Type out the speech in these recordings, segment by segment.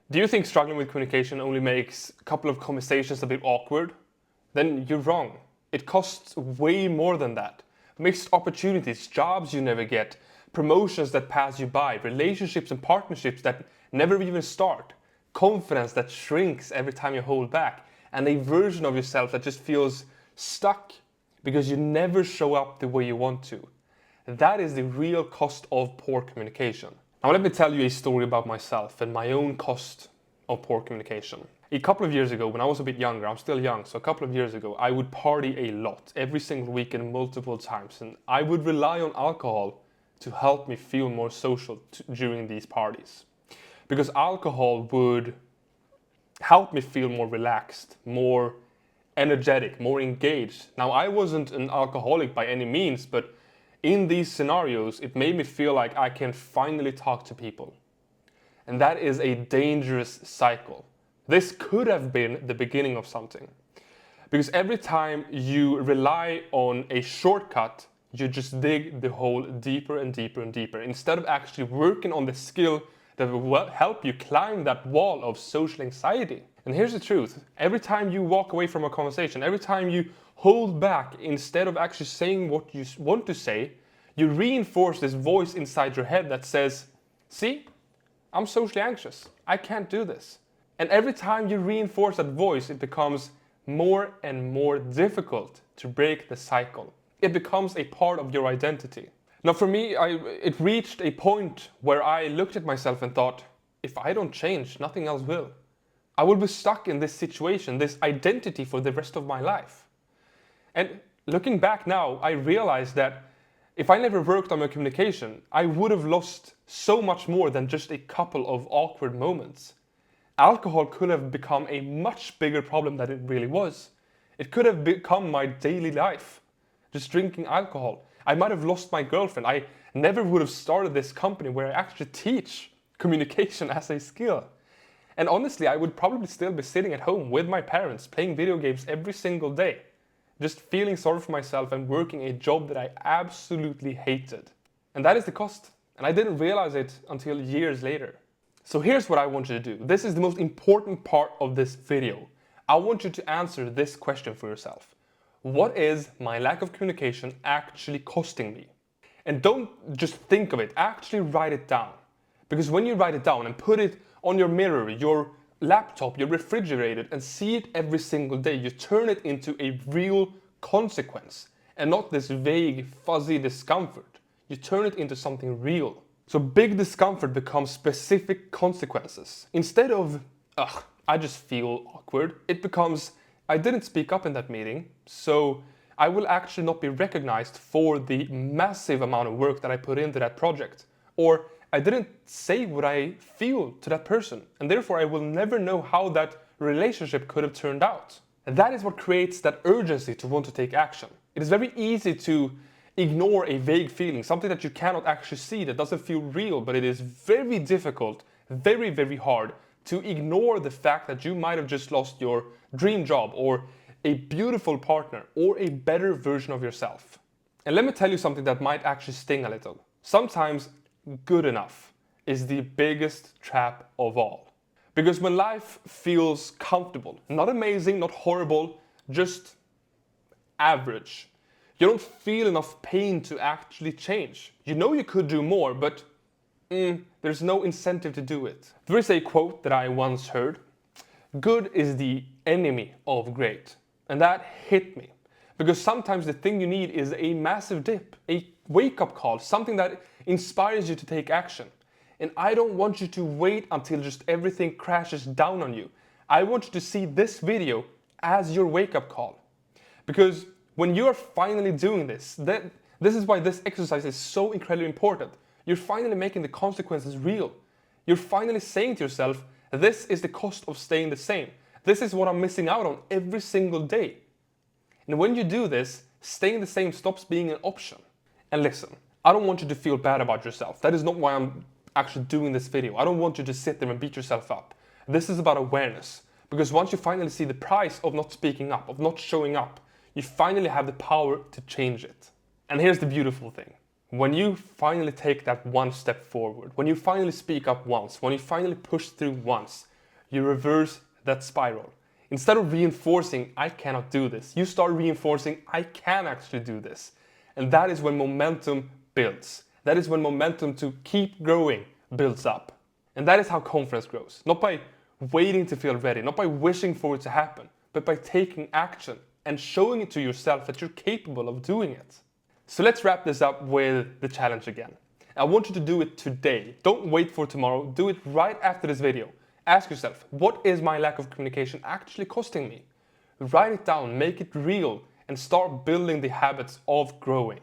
Do you think struggling with communication only makes a couple of conversations a bit awkward? Then you're wrong. It costs way more than that. Missed opportunities, jobs you never get, promotions that pass you by, relationships and partnerships that never even start, confidence that shrinks every time you hold back, and a version of yourself that just feels stuck because you never show up the way you want to. That is the real cost of poor communication. Now let me tell you a story about myself and my own cost of poor communication. A couple of years ago, when I was a bit younger, I'm still young, so a couple of years ago, I would party a lot, every single weekend, multiple times, and I would rely on alcohol to help me feel more social during these parties. Because alcohol would help me feel more relaxed, more energetic, more engaged. Now, I wasn't an alcoholic by any means, but in these scenarios, it made me feel like I can finally talk to people. And that is a dangerous cycle. This could have been the beginning of something. Because every time you rely on a shortcut, you just dig the hole deeper and deeper and deeper, instead of actually working on the skill that will help you climb that wall of social anxiety. And here's the truth. Every time you walk away from a conversation, every time you hold back instead of actually saying what you want to say, you reinforce this voice inside your head that says, see, I'm socially anxious. I can't do this. And every time you reinforce that voice, it becomes more and more difficult to break the cycle. It becomes a part of your identity. Now for me, it reached a point where I looked at myself and thought, if I don't change, nothing else will. I will be stuck in this situation, this identity for the rest of my life. And looking back now, I realized that if I never worked on my communication, I would have lost so much more than just a couple of awkward moments. Alcohol could have become a much bigger problem than it really was. It could have become my daily life, just drinking alcohol. I might have lost my girlfriend. I never would have started this company where I actually teach communication as a skill. And honestly, I would probably still be sitting at home with my parents, playing video games every single day, just feeling sorry for myself and working a job that I absolutely hated. And that is the cost. And I didn't realize it until years later. So here's what I want you to do. This is the most important part of this video. I want you to answer this question for yourself. What is my lack of communication actually costing me? And don't just think of it, actually write it down. Because when you write it down and put it on your mirror, your laptop, your refrigerator, and see it every single day, you turn it into a real consequence and not this vague, fuzzy discomfort. You turn it into something real. So big discomfort becomes specific consequences. Instead of, ugh, I just feel awkward, it becomes, I didn't speak up in that meeting, so I will actually not be recognized for the massive amount of work that I put into that project. Or I didn't say what I feel to that person, and therefore I will never know how that relationship could have turned out. And that is what creates that urgency to want to take action. It is very easy to ignore a vague feeling, something that you cannot actually see, that doesn't feel real, but it is very difficult, very, very hard to ignore the fact that you might have just lost your dream job or a beautiful partner or a better version of yourself. And let me tell you something that might actually sting a little. Sometimes good enough is the biggest trap of all. Because when life feels comfortable, not amazing, not horrible, just average, you don't feel enough pain to actually change. You know you could do more, but there's no incentive to do it. There is a quote that I once heard: good is the enemy of great. And that hit me. Because sometimes the thing you need is a massive dip, a wake-up call, something that inspires you to take action. And I don't want you to wait until just everything crashes down on you. I want you to see this video as your wake-up call. Because when you are finally doing this, this is why this exercise is so incredibly important. You're finally making the consequences real. You're finally saying to yourself, this is the cost of staying the same. This is what I'm missing out on every single day. And when you do this, staying the same stops being an option. And listen, I don't want you to feel bad about yourself. That is not why I'm actually doing this video. I don't want you to sit there and beat yourself up. This is about awareness. Because once you finally see the price of not speaking up, of not showing up, you finally have the power to change it. And here's the beautiful thing. When you finally take that one step forward, when you finally speak up once, when you finally push through once, you reverse that spiral. Instead of reinforcing, I cannot do this, you start reinforcing, I can actually do this. And that is when momentum builds. That is when momentum to keep growing builds up. And that is how confidence grows. Not by waiting to feel ready, not by wishing for it to happen, but by taking action and showing it to yourself that you're capable of doing it. So let's wrap this up with the challenge again. I want you to do it today. Don't wait for tomorrow. Do it right after this video. Ask yourself, what is my lack of communication actually costing me? Write it down, make it real, and start building the habits of growing.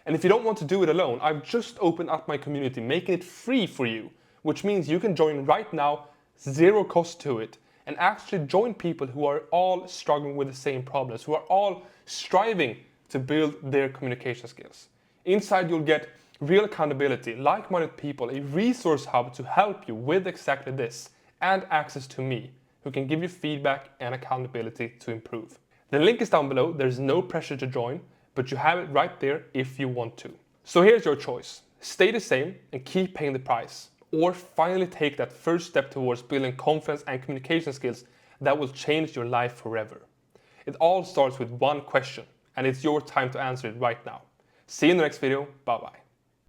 And if you don't want to do it alone, I've just opened up my community, making it free for you, which means you can join right now, zero cost to it, and actually join people who are all struggling with the same problems, who are all striving to build their communication skills. Inside you'll get real accountability, like-minded people, a resource hub to help you with exactly this, and access to me, who can give you feedback and accountability to improve. The link is down below. There's no pressure to join, but you have it right there if you want to. So here's your choice. Stay the same and keep paying the price, or finally take that first step towards building confidence and communication skills that will change your life forever. It all starts with one question, and it's your time to answer it right now. See you in the next video. Bye bye.